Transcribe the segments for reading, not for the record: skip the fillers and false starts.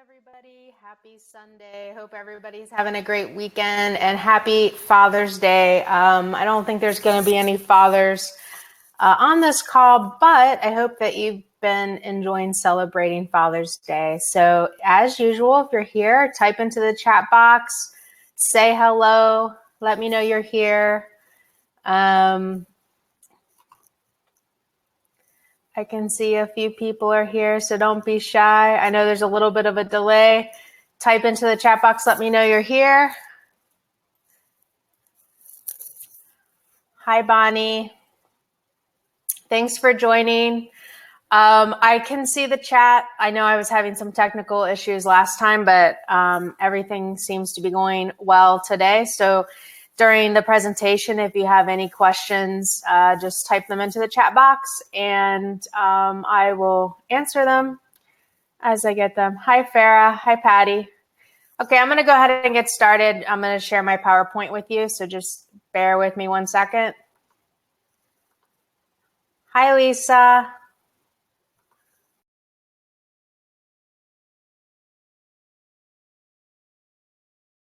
everybody. Happy Sunday. Hope everybody's having a great weekend and happy Father's Day. I don't think there's going to be any fathers on this call, but I hope that you've been enjoying celebrating Father's Day. So as usual, if you're here, type into the chat box, say hello, let me know you're here. I can see a few people are here, so don't be shy. I know there's a little bit of a delay. Type into the chat box, let me know you're here. Hi, Bonnie. Thanks for joining. I can see the chat. I know I was having some technical issues last time, but everything seems to be going well today. So during the presentation, if you have any questions, just type them into the chat box and I will answer them as I get them. Hi, Farah. Hi, Patty. Okay, I'm going to go ahead and get started. I'm going to share my PowerPoint with you, so just bear with me 1 second. Hi, Lisa.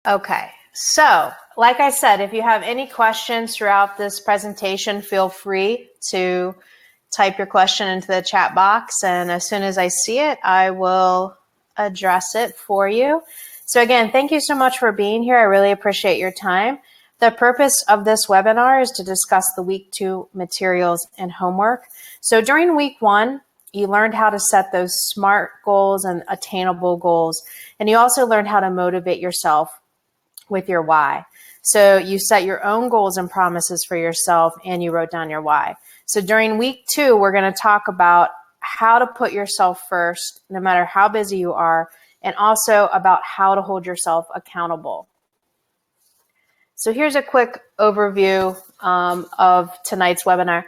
Okay, so like I said, if you have any questions throughout this presentation, feel free to type your question into the chat box, and as soon as I see it, I will address it for you. So again, thank you so much for being here. I really appreciate your time. The purpose of this webinar is to discuss the week 2 materials and homework. So during week 1, you learned how to set those SMART goals and attainable goals, and you also learned how to motivate yourself with your why. So you set your own goals and promises for yourself and you wrote down your why. So during week 2, we're going to talk about how to put yourself first, no matter how busy you are, and also about how to hold yourself accountable. So here's a quick overview of tonight's webinar.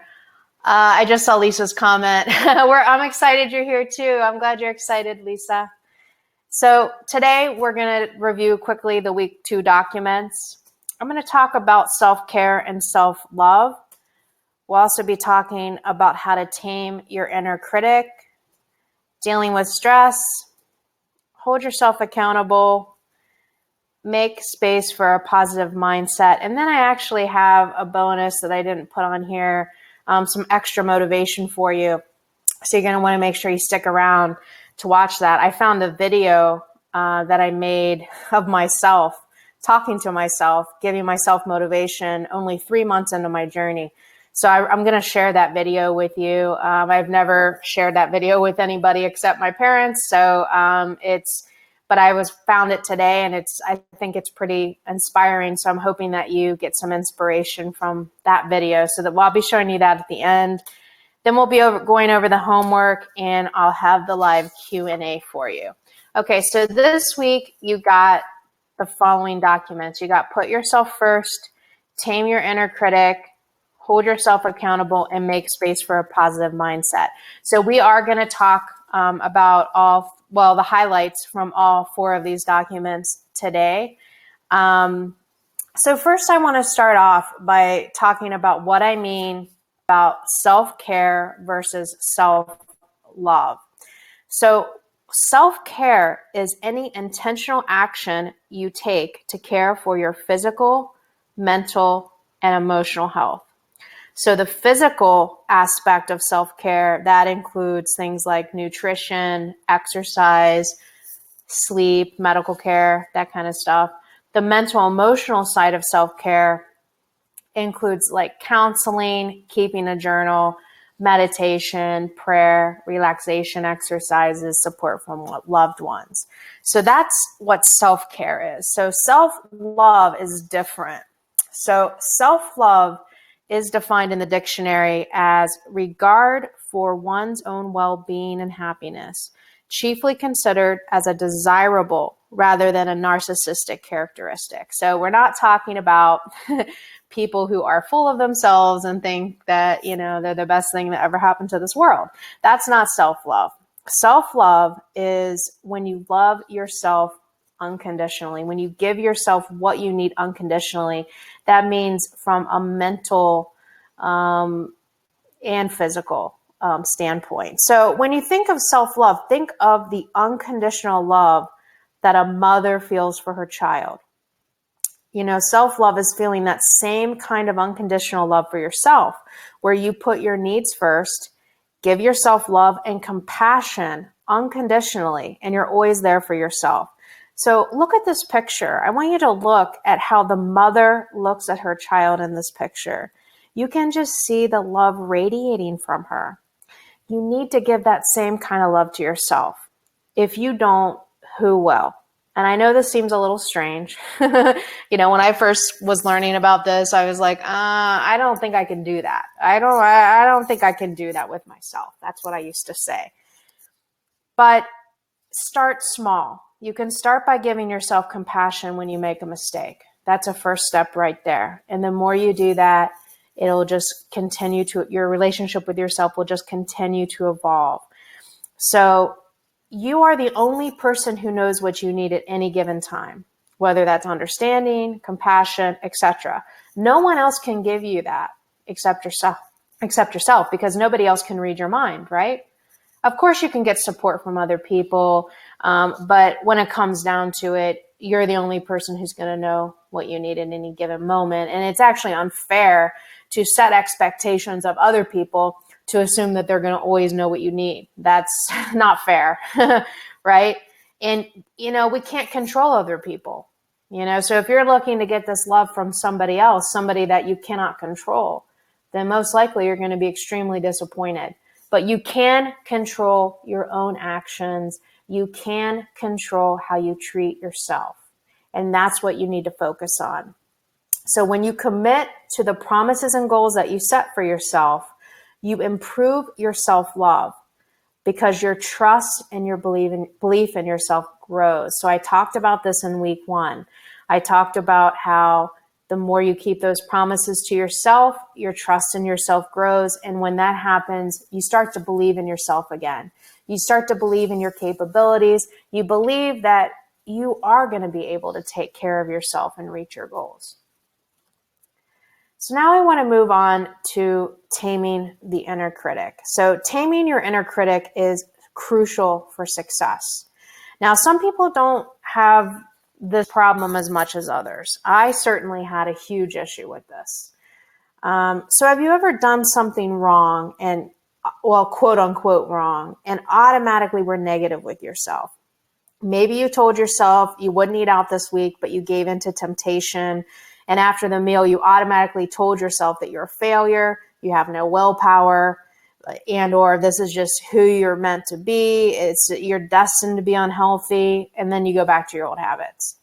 I just saw Lisa's comment. I'm excited you're here too. I'm glad you're excited, Lisa. So today we're going to review quickly the week 2 documents. I'm going to talk about self-care and self-love. We'll also be talking about how to tame your inner critic, dealing with stress, hold yourself accountable, make space for a positive mindset. And then I actually have a bonus that I didn't put on here, some extra motivation for you. So you're going to want to make sure you stick around to watch that. I found a video that I made of myself, talking to myself, giving myself motivation only 3 months into my journey. So I'm going to share that video with you. I've never shared that video with anybody except my parents. So but I found it today, and I think it's pretty inspiring. So I'm hoping that you get some inspiration from that video. So I'll be showing you that at the end. Then we'll be going over the homework, and I'll have the live Q&A for you. Okay, so this week you got the following documents. You got Put Yourself First, Tame Your Inner Critic, Hold Yourself Accountable, and Make Space for a Positive Mindset. So we are going to talk about the highlights from all 4 of these documents today. So first I want to start off by talking about what I mean about self-care versus self-love. So self-care is any intentional action you take to care for your physical, mental, and emotional health. So the physical aspect of self-care, that includes things like nutrition, exercise, sleep, medical care, that kind of stuff. The mental, emotional side of self-care includes like counseling, keeping a journal, meditation, prayer, relaxation exercises, support from loved ones. So that's what self-care is. So self-love is different. So self-love is defined in the dictionary as regard for one's own well-being and happiness, chiefly considered as a desirable rather than a narcissistic characteristic. So we're not talking about people who are full of themselves and think that, they're the best thing that ever happened to this world. That's not self-love. Self-love is when you love yourself unconditionally, when you give yourself what you need unconditionally. That means from a mental and physical standpoint. So when you think of self-love, think of the unconditional love that a mother feels for her child. Self-love is feeling that same kind of unconditional love for yourself, where you put your needs first, give yourself love and compassion unconditionally, and you're always there for yourself. So look at this picture. I want you to look at how the mother looks at her child in this picture. You can just see the love radiating from her. You need to give that same kind of love to yourself. If you don't, who will? And I know this seems a little strange. When I first was learning about this, I was like, I don't think I can do that. I don't think I can do that with myself. That's what I used to say. But start small. You can start by giving yourself compassion when you make a mistake. That's a first step right there. And the more you do that, it'll just continue your relationship with yourself will just continue to evolve. So you are the only person who knows what you need at any given time, whether that's understanding, compassion, etc. No one else can give you that except yourself, because nobody else can read your mind, right? Of course, you can get support from other people, but when it comes down to it, you're the only person who's going to know what you need at any given moment. And it's actually unfair to set expectations of other people to assume that they're going to always know what you need. That's not fair, right? And, we can't control other people, so if you're looking to get this love from somebody else, somebody that you cannot control, then most likely you're going to be extremely disappointed. But you can control your own actions. You can control how you treat yourself. And that's what you need to focus on. So when you commit to the promises and goals that you set for yourself, you improve your self-love because your trust and your belief in yourself grows. So I talked about this in week 1. I talked about how the more you keep those promises to yourself, your trust in yourself grows. And when that happens, you start to believe in yourself again. You start to believe in your capabilities. You believe that you are going to be able to take care of yourself and reach your goals. So now I want to move on to taming the inner critic. So taming your inner critic is crucial for success. Now, some people don't have this problem as much as others. I certainly had a huge issue with this. So have you ever done something wrong and, quote unquote wrong, and automatically were negative with yourself? Maybe you told yourself you wouldn't eat out this week, but you gave into temptation. And after the meal, you automatically told yourself that you're a failure, you have no willpower, or this is just who you're meant to be. You're destined to be unhealthy. And then you go back to your old habits.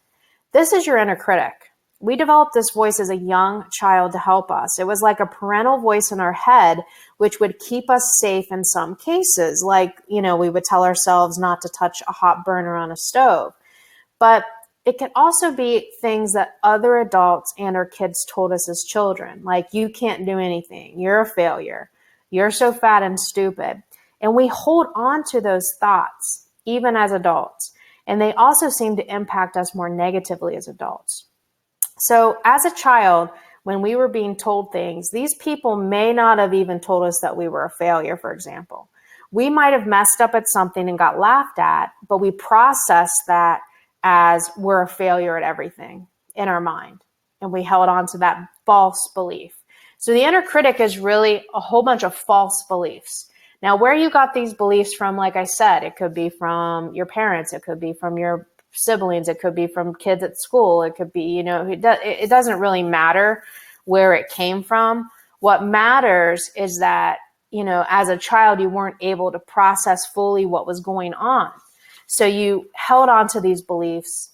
This is your inner critic. We developed this voice as a young child to help us. It was like a parental voice in our head, which would keep us safe in some cases. Like, we would tell ourselves not to touch a hot burner on a stove. But it can also be things that other adults and our kids told us as children, like, you can't do anything, you're a failure, you're so fat and stupid. And we hold on to those thoughts, even as adults. And they also seem to impact us more negatively as adults. So as a child, when we were being told things, these people may not have even told us that we were a failure, for example. We might have messed up at something and got laughed at, but we processed that as we're a failure at everything in our mind. And we held on to that false belief. So the inner critic is really a whole bunch of false beliefs. Now, where you got these beliefs from, like I said, it could be from your parents, it could be from your siblings, it could be from kids at school, it could be, it doesn't really matter where it came from. What matters is that, as a child, you weren't able to process fully what was going on. So you held on to these beliefs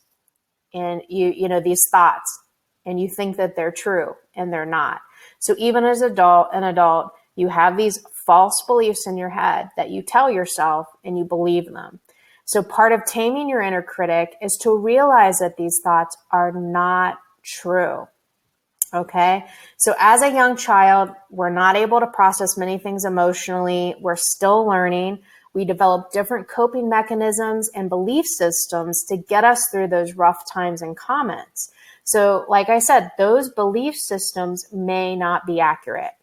and these thoughts, and you think that they're true, and they're not. So even as an adult, you have these false beliefs in your head that you tell yourself and you believe them. So part of taming your inner critic is to realize that these thoughts are not true. Okay. So as a young child, we're not able to process many things emotionally. We're still learning. We develop different coping mechanisms and belief systems to get us through those rough times and comments. So like I said, those belief systems may not be accurate.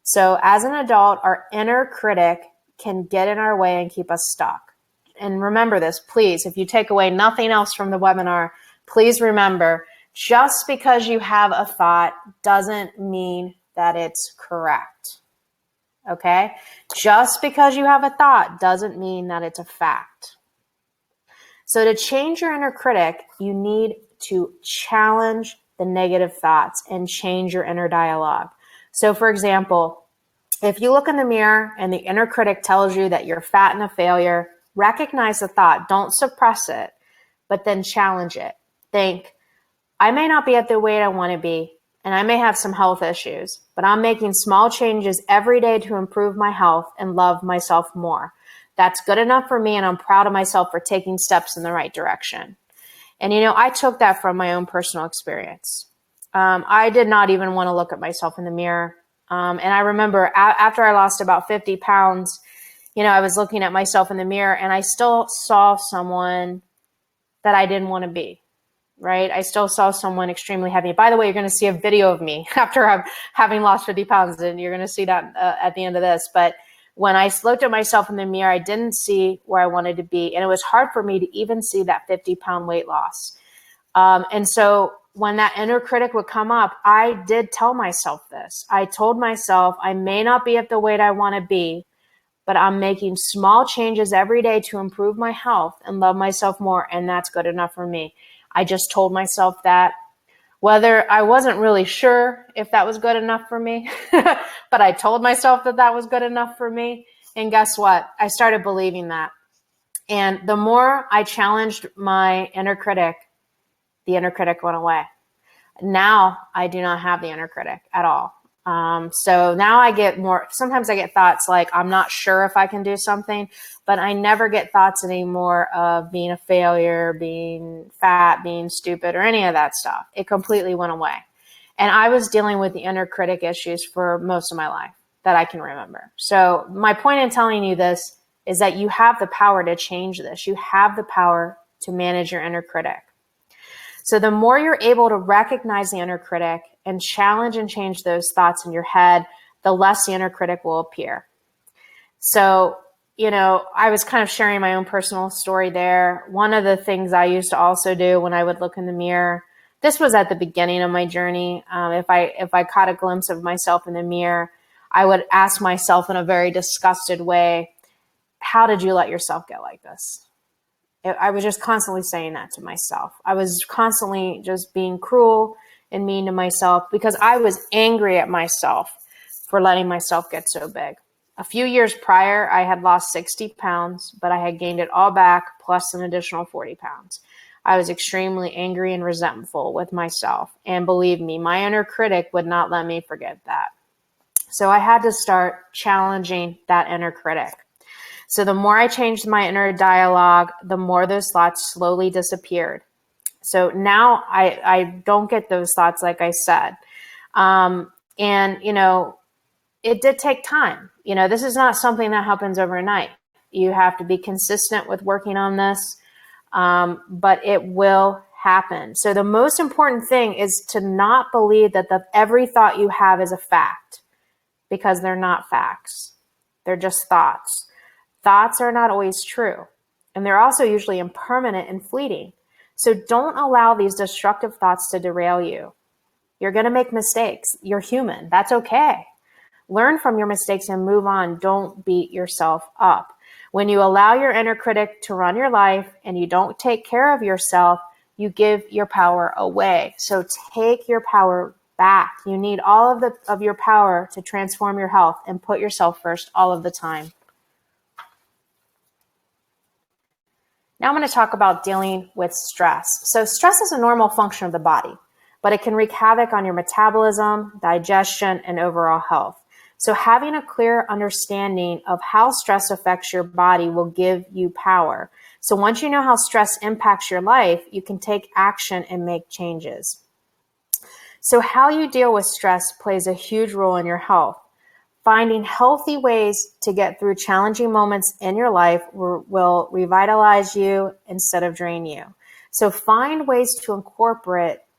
So as an adult, our inner critic can get in our way and keep us stuck. and remember this, please, if you take away nothing else from the webinar, please remember, just because you have a thought doesn't mean that it's correct. Okay? Just because you have a thought doesn't mean that it's a fact. So to change your inner critic, you need to challenge the negative thoughts and change your inner dialogue. So for example, if you look in the mirror and the inner critic tells you that you're fat and a failure, recognize the thought, don't suppress it, but then challenge it. Think, I may not be at the weight I want to be, and I may have some health issues, but I'm making small changes every day to improve my health and love myself more. That's good enough for me, and I'm proud of myself for taking steps in the right direction. And I took that from my own personal experience. I did not even want to look at myself in the mirror. And I remember after I lost about 50 pounds, I was looking at myself in the mirror and I still saw someone that I didn't want to be, right? I still saw someone extremely heavy. By the way, you're going to see a video of me after having lost 50 pounds, and you're going to see that at the end of this. But when I looked at myself in the mirror, I didn't see where I wanted to be. And it was hard for me to even see that 50-pound weight loss. And so when that inner critic would come up, I did tell myself this. I told myself, I may not be at the weight I want to be, but I'm making small changes every day to improve my health and love myself more, and that's good enough for me. I just told myself that, whether I wasn't really sure if that was good enough for me, but I told myself that that was good enough for me. And guess what? I started believing that. And the more I challenged my inner critic, the inner critic went away. Now I do not have the inner critic at all. So now I get sometimes I get thoughts like, I'm not sure if I can do something, but I never get thoughts anymore of being a failure, being fat, being stupid, or any of that stuff. It completely went away. And I was dealing with the inner critic issues for most of my life that I can remember. So my point in telling you this is that you have the power to change this. You have the power to manage your inner critic. So the more you're able to recognize the inner critic and challenge and change those thoughts in your head, the less the inner critic will appear. So, I was kind of sharing my own personal story there. One of the things I used to also do when I would look in the mirror, this was at the beginning of my journey. If I caught a glimpse of myself in the mirror, I would ask myself in a very disgusted way, how did you let yourself get like this? I was just constantly saying that to myself. I was constantly just being cruel and mean to myself because I was angry at myself for letting myself get so big. A few years prior, I had lost 60 pounds, but I had gained it all back plus an additional 40 pounds. I was extremely angry and resentful with myself. And believe me, my inner critic would not let me forget that. So I had to start challenging that inner critic. So the more I changed my inner dialogue, the more those thoughts slowly disappeared. So now I don't get those thoughts, like I said. It did take time. This is not something that happens overnight. You have to be consistent with working on this, but it will happen. So the most important thing is to not believe that every thought you have is a fact, because they're not facts. They're just thoughts. Thoughts are not always true, and they're also usually impermanent and fleeting. So don't allow these destructive thoughts to derail you. You're going to make mistakes. You're human. That's okay. Learn from your mistakes and move on. Don't beat yourself up. When you allow your inner critic to run your life and you don't take care of yourself, you give your power away. So take your power back. You need all of your power to transform your health and put yourself first all of the time. Now I'm going to talk about dealing with stress. So stress is a normal function of the body, but it can wreak havoc on your metabolism, digestion, and overall health. So having a clear understanding of how stress affects your body will give you power. So once you know how stress impacts your life, you can take action and make changes. So how you deal with stress plays a huge role in your health. Finding healthy ways to get through challenging moments in your life will revitalize you instead of drain you. So find ways to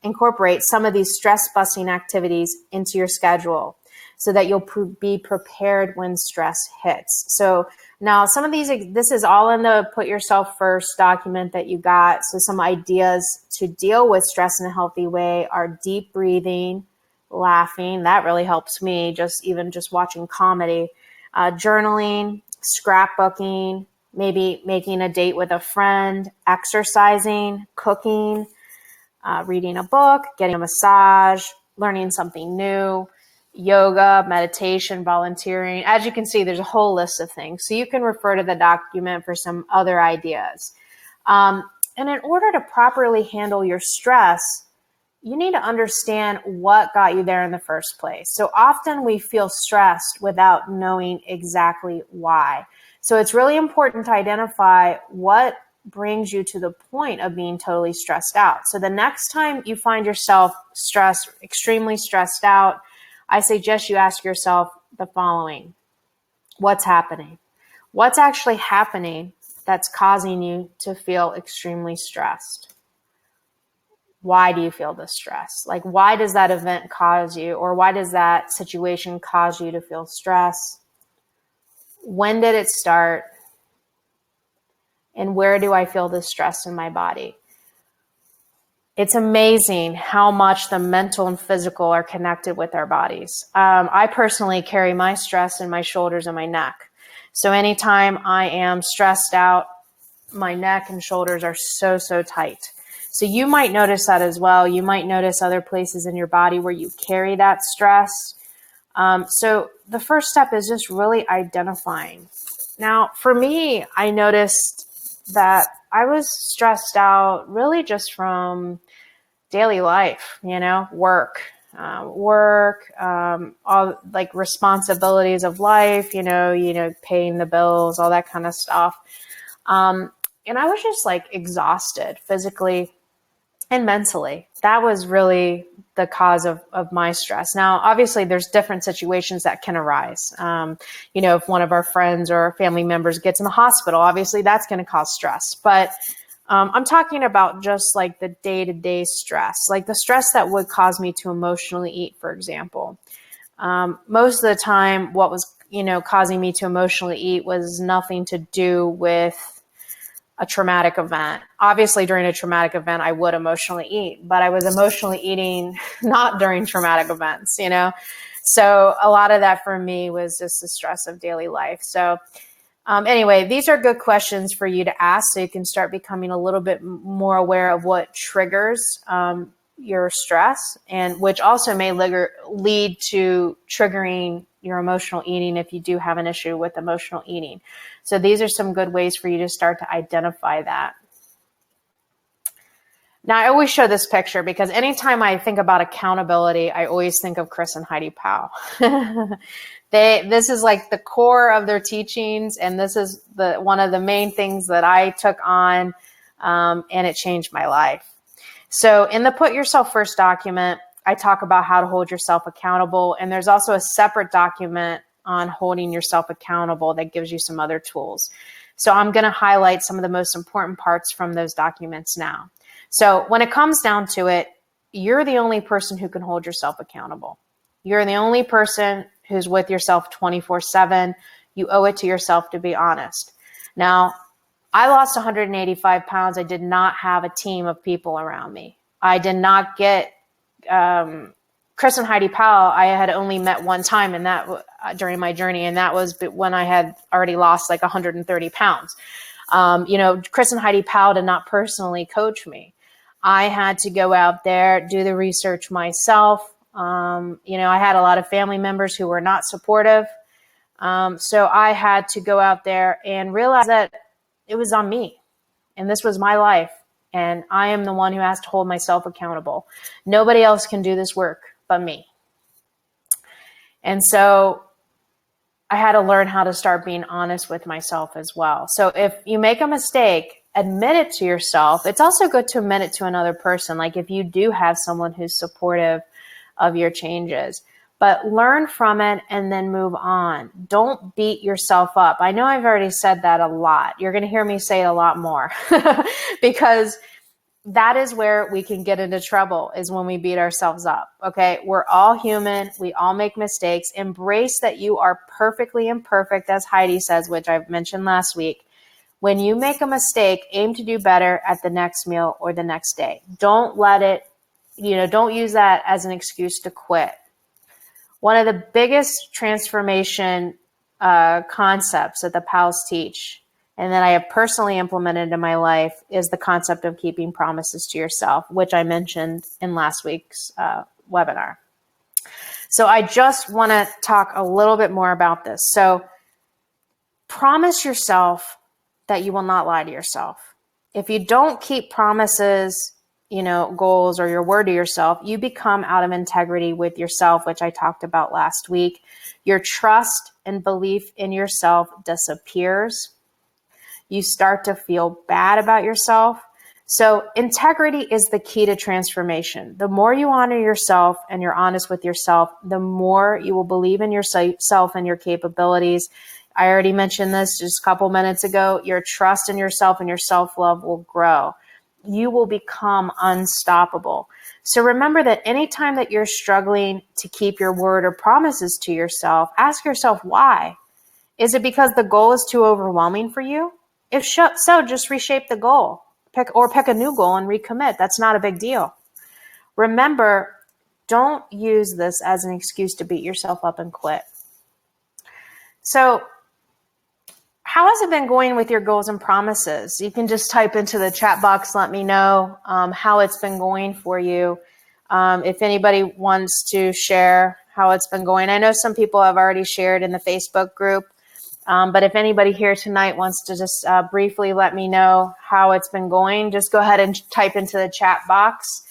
incorporate some of these stress-busting activities into your schedule. so that you'll be prepared when stress hits. So now some of these, this is all in the Put Yourself First document that you got. So some ideas to deal with stress in a healthy way are deep breathing, laughing. That really helps me, even just watching comedy, journaling, scrapbooking, maybe making a date with a friend, exercising, cooking, reading a book, getting a massage, learning something new, yoga, meditation, volunteering. As you can see, there's a whole list of things. So you can refer to the document for some other ideas. And in order to properly handle your stress, you need to understand what got you there in the first place. So often we feel stressed without knowing exactly why. So it's really important to identify what brings you to the point of being totally stressed out. So the next time you find yourself extremely stressed out, I suggest you ask yourself the following: what's happening? What's actually happening that's causing you to feel extremely stressed? Why do you feel this stress? Like, why does that event cause you, or why does that situation cause you to feel stress? When did it start? And where do I feel this stress in my body? It's amazing how much the mental and physical are connected with our bodies. I personally carry my stress in my shoulders and my neck. So anytime I am stressed out, my neck and shoulders are so tight. So you might notice that as well. You might notice other places in your body where you carry that stress. So the first step is just really identifying. Now, for me, I noticed that I was stressed out really just from daily life, work, all like responsibilities of life, paying the bills, all that kind of stuff. And I was just like exhausted physically and mentally. That was really the cause of my stress. Now, obviously, there's different situations that can arise. If one of our friends or family members gets in the hospital, obviously that's going to cause stress. But I'm talking about just like the day-to-day stress, like the stress that would cause me to emotionally eat, for example. Most of the time, what was, causing me to emotionally eat was nothing to do with a traumatic event. Obviously, during a traumatic event, I would emotionally eat, but I was emotionally eating not during traumatic events, So a lot of that for me was just the stress of daily life. So anyway, these are good questions for you to ask so you can start becoming a little bit more aware of what triggers your stress, and which also may lead to triggering your emotional eating if you do have an issue with emotional eating. So these are some good ways for you to start to identify that. Now, I always show this picture because anytime I think about accountability, I always think of Chris and Heidi Powell. This is like the core of their teachings, and this is one of the main things that I took on, and it changed my life. So in the Put Yourself First document, I talk about how to hold yourself accountable, and there's also a separate document on holding yourself accountable that gives you some other tools. So I'm going to highlight some of the most important parts from those documents now. So when it comes down to it, you're the only person who can hold yourself accountable. You're the only person who's with yourself 24/7. You owe it to yourself to be honest. Now, I lost 185 pounds. I did not have a team of people around me. I did not get Chris and Heidi Powell. I had only met one time, and that during my journey, and that was when I had already lost like 130 pounds. Chris and Heidi Powell did not personally coach me. I had to go out there, do the research myself. I had a lot of family members who were not supportive. So I had to go out there and realize that it was on me, and this was my life, and I am the one who has to hold myself accountable. Nobody else can do this work but me. And so I had to learn how to start being honest with myself as well. So if you make a mistake, admit it to yourself. It's also good to admit it to another person. Like if you do have someone who's supportive of your changes, but learn from it and then move on. Don't beat yourself up. I know I've already said that a lot. You're going to hear me say it a lot more because that is where we can get into trouble, is when we beat ourselves up. Okay. We're all human. We all make mistakes. Embrace that you are perfectly imperfect, as Heidi says, which I've mentioned last week. When you make a mistake, aim to do better at the next meal or the next day. Don't let it, don't use that as an excuse to quit. One of the biggest transformation concepts that the PALs teach, and that I have personally implemented in my life, is the concept of keeping promises to yourself, which I mentioned in last week's webinar. So I just want to talk a little bit more about this. So promise yourself that you will not lie to yourself. If you don't keep promises, goals, or your word to yourself, you become out of integrity with yourself, which I talked about last week. Your trust and belief in yourself disappears. You start to feel bad about yourself. So integrity is the key to transformation. The more you honor yourself and you're honest with yourself, the more you will believe in yourself and your capabilities. I already mentioned this just a couple minutes ago. Your trust in yourself and your self-love will grow. You will become unstoppable. So remember that anytime that you're struggling to keep your word or promises to yourself, ask yourself why. Is it because the goal is too overwhelming for you? If so, just reshape the goal. Pick a new goal and recommit. That's not a big deal. Remember, don't use this as an excuse to beat yourself up and quit. So how has it been going with your goals and promises? You can just type into the chat box, let me know how it's been going for you. If anybody wants to share how it's been going. I know some people have already shared in the Facebook group, but if anybody here tonight wants to just briefly let me know how it's been going, just go ahead and type into the chat box.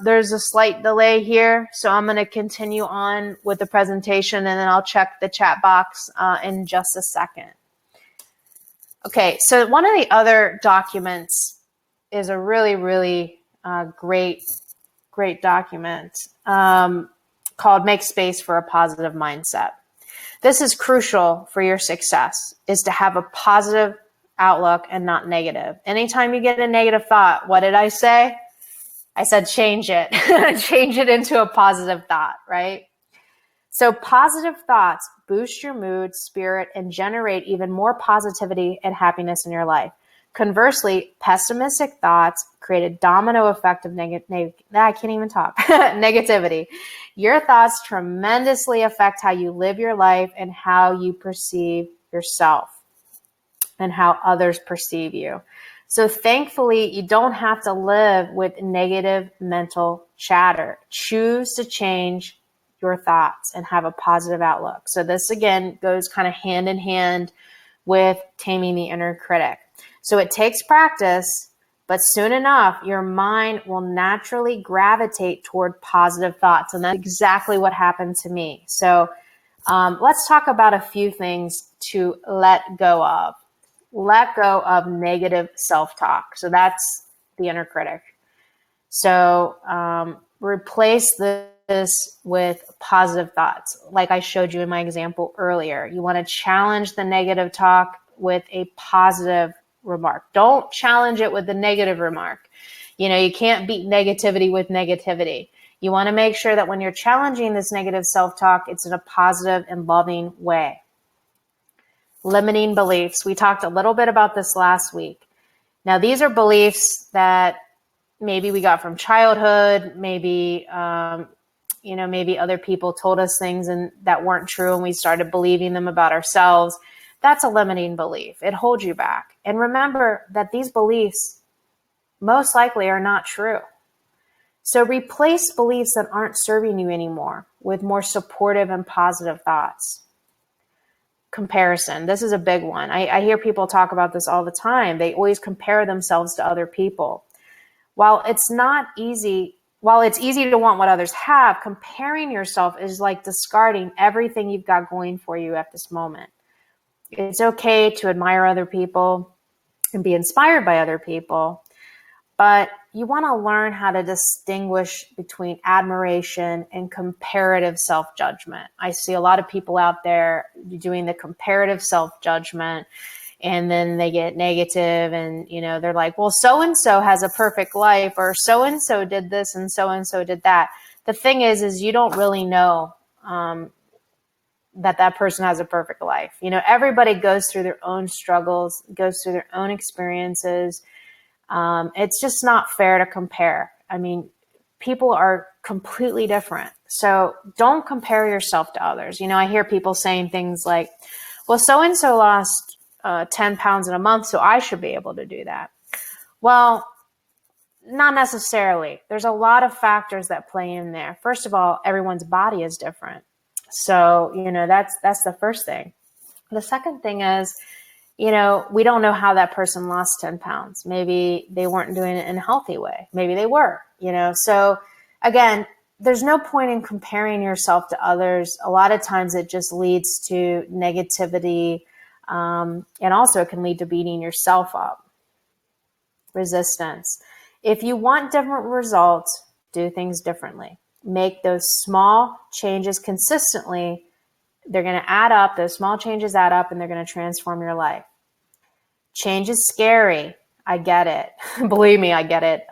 There's a slight delay here, so I'm going to continue on with the presentation, and then I'll check the chat box in just a second. Okay, so one of the other documents is a really, really great document called Make Space for a Positive Mindset. This is crucial for your success, is to have a positive outlook and not negative. Anytime you get a negative thought, what did I say? I said change it. Change it into a positive thought, right? So positive thoughts boost your mood, spirit, and generate even more positivity and happiness in your life. Conversely, pessimistic thoughts create a domino effect of I can't even talk. Negativity. Your thoughts tremendously affect how you live your life and how you perceive yourself and how others perceive you. So thankfully, you don't have to live with negative mental chatter. Choose to change your thoughts and have a positive outlook. So this, again, goes kind of hand in hand with taming the inner critic. So it takes practice, but soon enough, your mind will naturally gravitate toward positive thoughts. And that's exactly what happened to me. So let's talk about a few things to let go of. Let go of negative self-talk. So that's the inner critic. So replace this with positive thoughts. Like I showed you in my example earlier, you want to challenge the negative talk with a positive remark. Don't challenge it with the negative remark. You can't beat negativity with negativity. You want to make sure that when you're challenging this negative self-talk, it's in a positive and loving way. Limiting beliefs. We talked a little bit about this last week. Now, these are beliefs that maybe we got from childhood, maybe maybe other people told us things that weren't true and we started believing them about ourselves. That's a limiting belief. It holds you back. And remember that these beliefs most likely are not true. So replace beliefs that aren't serving you anymore with more supportive and positive thoughts. Comparison. This is a big one. I hear people talk about this all the time. They always compare themselves to other people. While it's easy to want what others have, comparing yourself is like discarding everything you've got going for you at this moment. It's okay to admire other people and be inspired by other people, but you want to learn how to distinguish between admiration and comparative self-judgment. I see a lot of people out there doing the comparative self-judgment, and then they get negative and, they're like, well, so-and-so has a perfect life, or so-and-so did this and so-and-so did that. The thing is you don't really know that person has a perfect life. Everybody goes through their own struggles, goes through their own experiences. It's just not fair to compare. I mean, people are completely different. So don't compare yourself to others. I hear people saying things like, well, so-and-so lost 10 pounds in a month, so I should be able to do that. Well, not necessarily. There's a lot of factors that play in there. First of all, everyone's body is different. So, that's the first thing. The second thing is, we don't know how that person lost 10 pounds. Maybe they weren't doing it in a healthy way. Maybe they were, So again, there's no point in comparing yourself to others. A lot of times it just leads to negativity. And also it can lead to beating yourself up. Resistance. If you want different results, do things differently. Make those small changes consistently. They're going to add up. Those small changes add up, and they're going to transform your life. Change is scary. I get it. Believe me, I get it.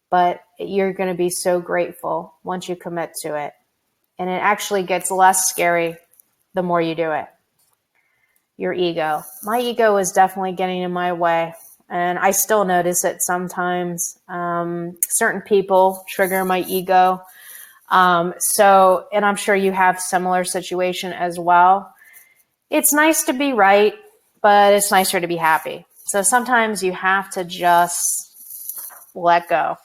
But you're going to be so grateful once you commit to it. And it actually gets less scary the more you do it. Your ego. My ego is definitely getting in my way. And I still notice it sometimes. Certain people trigger my ego. And I'm sure you have similar situation as well. It's nice to be right, but it's nicer to be happy. So sometimes you have to just let go.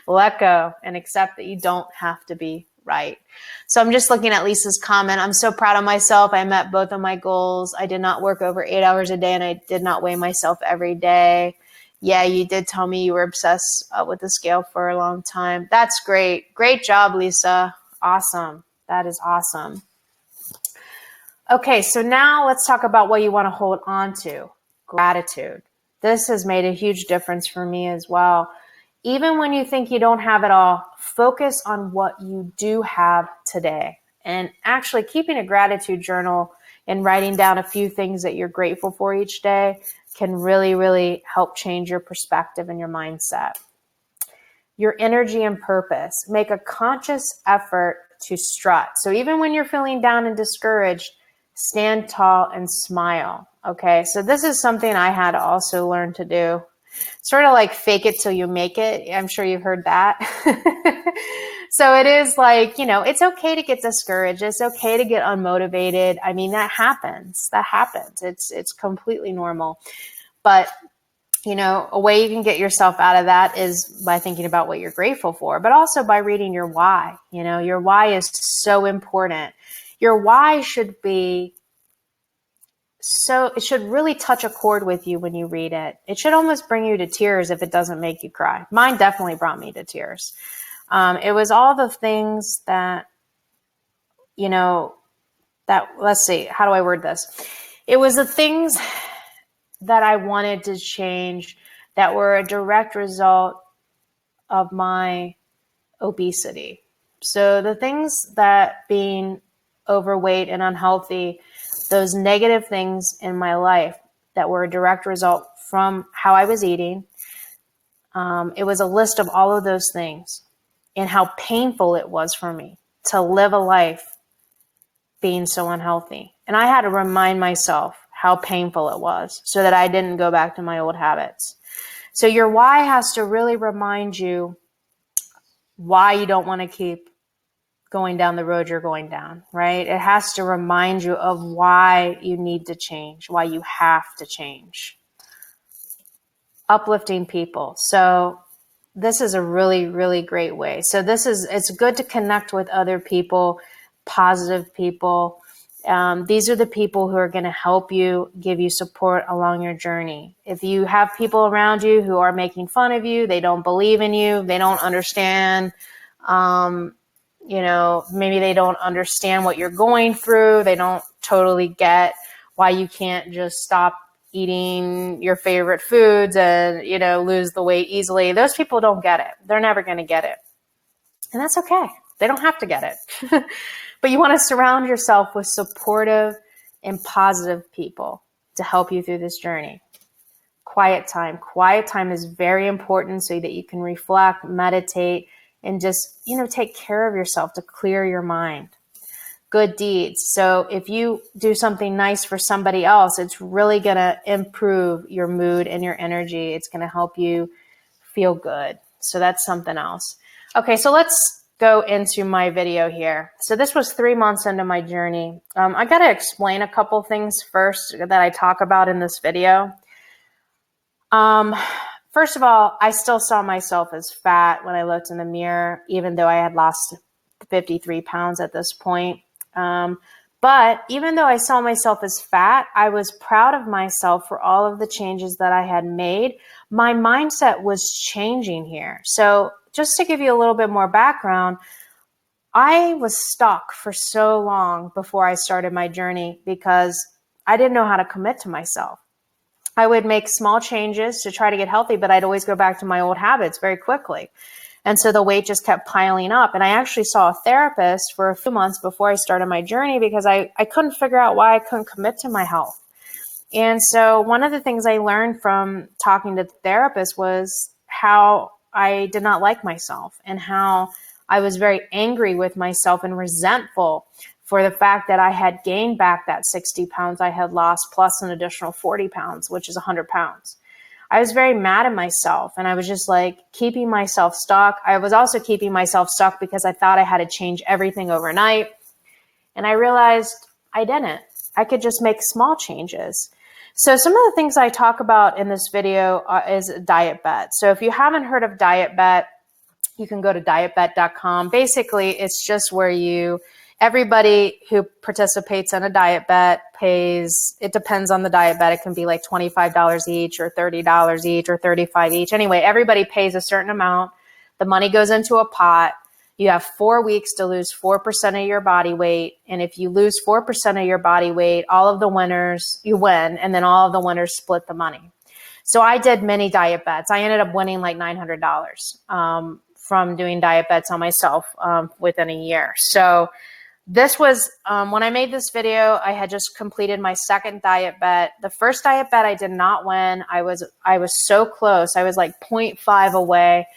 Let go and accept that you don't have to be right. So I'm just looking at Lisa's comment. I'm so proud of myself. I met both of my goals. I did not work over 8 hours a day, and I did not weigh myself every day. Yeah, you did tell me you were obsessed with the scale for a long time. That's great. Great job, Lisa. Awesome. That is awesome. Okay, so now let's talk about what you want to hold on to. Gratitude. This has made a huge difference for me as well. Even when you think you don't have it all, focus on what you do have today. And actually keeping a gratitude journal and writing down a few things that you're grateful for each day can really, really help change your perspective and your mindset. Your energy and purpose. Make a conscious effort to strut. So even when you're feeling down and discouraged, stand tall and smile. Okay, so this is something I had to also learn to do. Sort of like fake it till you make it. I'm sure you've heard that. So it is like, it's okay to get discouraged. It's okay to get unmotivated. I mean, that happens. It's completely normal. But, a way you can get yourself out of that is by thinking about what you're grateful for, but also by reading your why. Your why is so important. Your why should be it should really touch a chord with you when you read it. It should almost bring you to tears if it doesn't make you cry. Mine definitely brought me to tears. It was all the things that, let's see, how do I word this? It was the things that I wanted to change that were a direct result of my obesity. So the things that being overweight and unhealthy, those negative things in my life that were a direct result from how I was eating. It was a list of all of those things and how painful it was for me to live a life being so unhealthy. And I had to remind myself how painful it was so that I didn't go back to my old habits. So your why has to really remind you why you don't want to keep going down the road you're going down, right? It has to remind you of why you need to change, why you have to change. Uplifting people. So this is a really, really great way. So it's good to connect with other people, positive people. These are the people who are going to help you, give you support along your journey. If you have people around you who are making fun of you, they don't believe in you, they don't understand, maybe they don't understand what you're going through. They don't totally get why you can't just stop eating your favorite foods and, lose the weight easily. Those people don't get it. They're never going to get it. And that's okay. They don't have to get it. But you want to surround yourself with supportive and positive people to help you through this journey. Quiet time. Quiet time is very important so that you can reflect, meditate, and just, take care of yourself to clear your mind. Good deeds. So if you do something nice for somebody else, it's really going to improve your mood and your energy. It's going to help you feel good. So that's something else. Okay, so let's go into my video here. So this was 3 months into my journey. I got to explain a couple things first that I talk about in this video. First of all, I still saw myself as fat when I looked in the mirror, even though I had lost 53 pounds at this point. But even though I saw myself as fat, I was proud of myself for all of the changes that I had made. My mindset was changing here. So just to give you a little bit more background, I was stuck for so long before I started my journey because I didn't know how to commit to myself. I would make small changes to try to get healthy, but I'd always go back to my old habits very quickly. And so the weight just kept piling up. And I actually saw a therapist for a few months before I started my journey because I couldn't figure out why I couldn't commit to my health. And so one of the things I learned from talking to the therapist was how I did not like myself and how I was very angry with myself and resentful for the fact that I had gained back that 60 pounds I had lost plus an additional 40 pounds, which is 100 pounds. I was very mad at myself and I was just like keeping myself stuck. I was also keeping myself stuck because I thought I had to change everything overnight. And I realized I didn't. I could just make small changes. So some of the things I talk about in this video is diet bet. So if you haven't heard of diet bet, you can go to dietbet.com. Basically, it's just where everybody who participates in a diet bet pays, it depends on the diet bet. It can be like $25 each or $30 each or $35 each. Anyway, everybody pays a certain amount. The money goes into a pot. You have 4 weeks to lose 4% of your body weight. And if you lose 4% of your body weight, all of the winners, you win. And then all of the winners split the money. So I did many diet bets. I ended up winning like $900 from doing diet bets on myself within a year. So this was, when I made this video, I had just completed my second diet bet. The first diet bet I did not win. I was so close. I was like 0.5 away.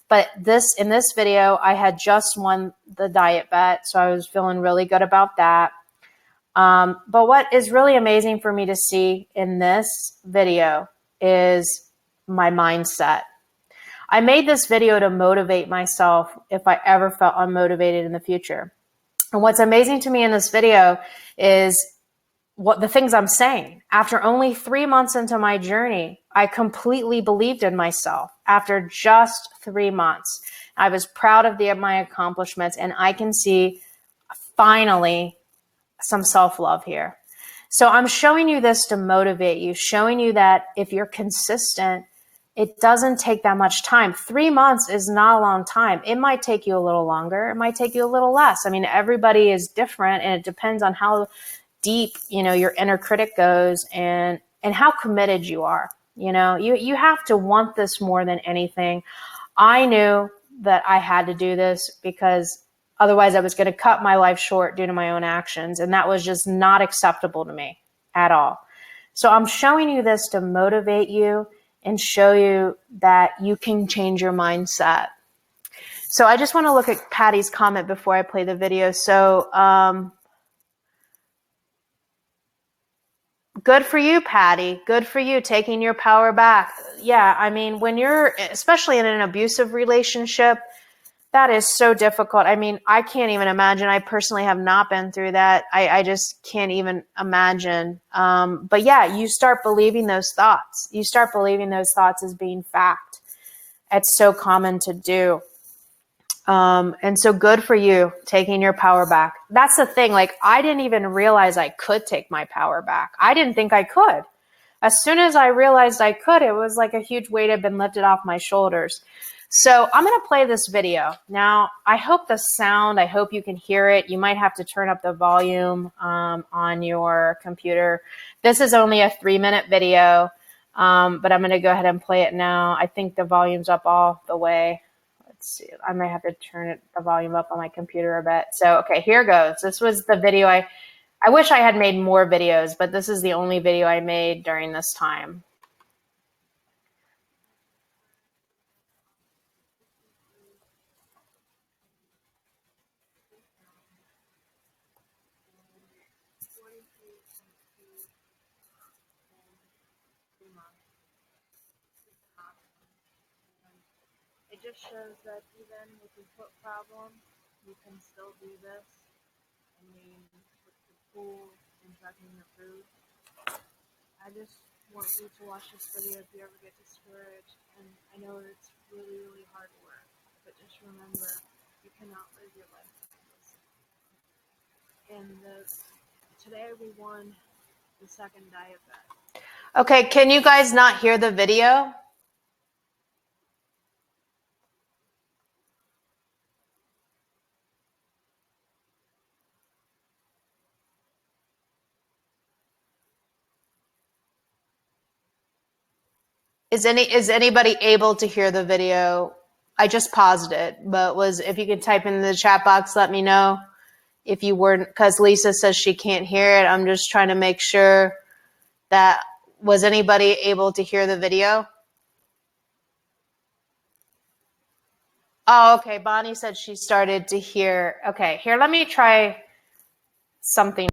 But in this video, I had just won the diet bet. So I was feeling really good about that. But what is really amazing for me to see in this video is my mindset. I made this video to motivate myself if I ever felt unmotivated in the future. And what's amazing to me in this video is what the things I'm saying. After only 3 months into my journey, I completely believed in myself. After just 3 months, I was proud of my accomplishments, and I can see finally some self-love here. So I'm showing you this to motivate you, showing you that if you're consistent, it doesn't take that much time. 3 months is not a long time. It might take you a little longer. It might take you a little less. I mean, everybody is different, and it depends on how deep, your inner critic goes and how committed you are. You have to want this more than anything. I knew that I had to do this because otherwise I was going to cut my life short due to my own actions. And that was just not acceptable to me at all. So I'm showing you this to motivate you and show you that you can change your mindset. So I just want to look at Patty's comment before I play the video. So good for you, Patty. Good for you, taking your power back. Yeah, I mean, when you're, especially in an abusive relationship, that is so difficult. I mean, I can't even imagine. I personally have not been through that. I just can't even imagine. But yeah, you start believing those thoughts. You start believing those thoughts as being fact. It's so common to do. And so good for you taking your power back. That's the thing. Like, I didn't even realize I could take my power back. I didn't think I could. As soon as I realized I could, it was like a huge weight had been lifted off my shoulders. So I'm going to play this video. Now, I hope I hope you can hear it. You might have to turn up the volume on your computer. This is only a 3-minute video, but I'm going to go ahead and play it now. I think the volume's up all the way. Let's see. I might have to turn the volume up on my computer a bit. So, okay, here goes. This was the video I I wish I had made more videos, but this is the only video I made during this time. It just shows that even with your foot problem, you can still do this. I mean, with the pool and tracking your food. I just want you to watch this video if you ever get discouraged. And I know it's really, really hard work, but just remember, you cannot live your life like this. And today we won the second diet bet. Okay, can you guys not hear the video? Is anybody able to hear the video? I just paused it, but if you could type in the chat box, let me know if you weren't, because Lisa says she can't hear it. I'm just trying to make sure that was anybody able to hear the video? Oh, okay. Bonnie said she started to hear. Okay, here, let me try something.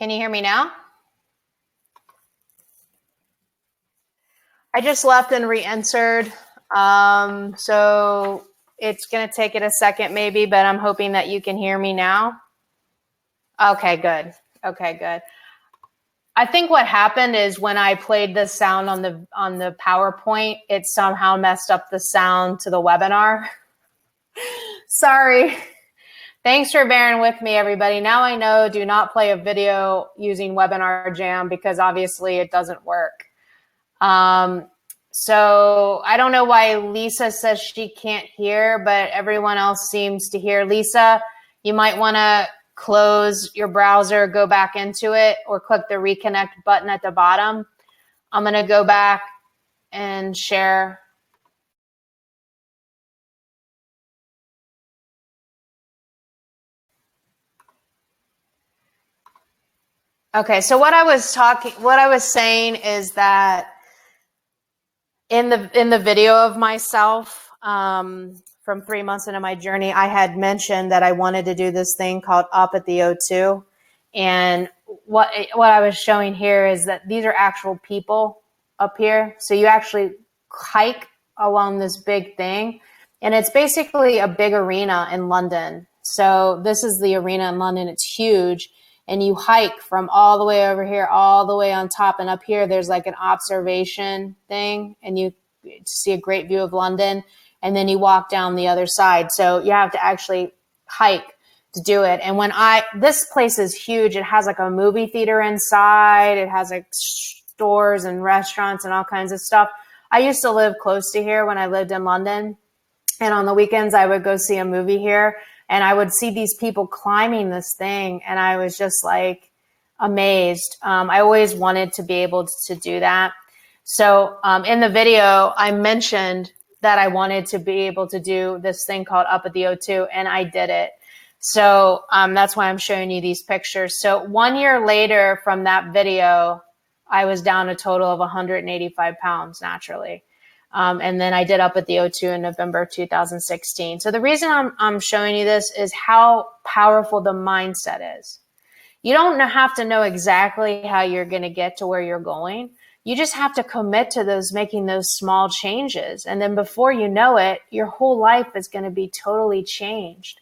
Can you hear me now? I just left and re-entered. So it's going to take it a second maybe, but I'm hoping that you can hear me now. Okay, good. Okay, good. I think what happened is when I played the sound on the PowerPoint, it somehow messed up the sound to the webinar. Sorry. Thanks for bearing with me, everybody. Now I know, do not play a video using Webinar Jam because obviously it doesn't work. So I don't know why Lisa says she can't hear, but everyone else seems to hear. Lisa, you might want to close your browser, go back into it, or click the reconnect button at the bottom. I'm going to go back and share. Okay, so what I was saying is that in the video of myself from 3 months into my journey, I had mentioned that I wanted to do this thing called Up at the O2. And what I was showing here is that these are actual people up here. So you actually hike along this big thing. And it's basically a big arena in London. So this is the arena in London. It's huge. And you hike from all the way over here, all the way on top. And up here, there's like an observation thing. And you see a great view of London. And then you walk down the other side. So you have to actually hike to do it. And this place is huge. It has like a movie theater inside. It has like stores and restaurants and all kinds of stuff. I used to live close to here when I lived in London. And on the weekends, I would go see a movie here. And I would see these people climbing this thing. And I was just like amazed. I always wanted to be able to do that. So in the video, I mentioned that I wanted to be able to do this thing called Up at the O2. And I did it. So that's why I'm showing you these pictures. So 1 year later from that video, I was down a total of 185 pounds naturally. And then I did Up at the O2 in November 2016. So the reason I'm showing you this is how powerful the mindset is. You don't have to know exactly how you're going to get to where you're going. You just have to commit to making those small changes. And then before you know it, your whole life is going to be totally changed.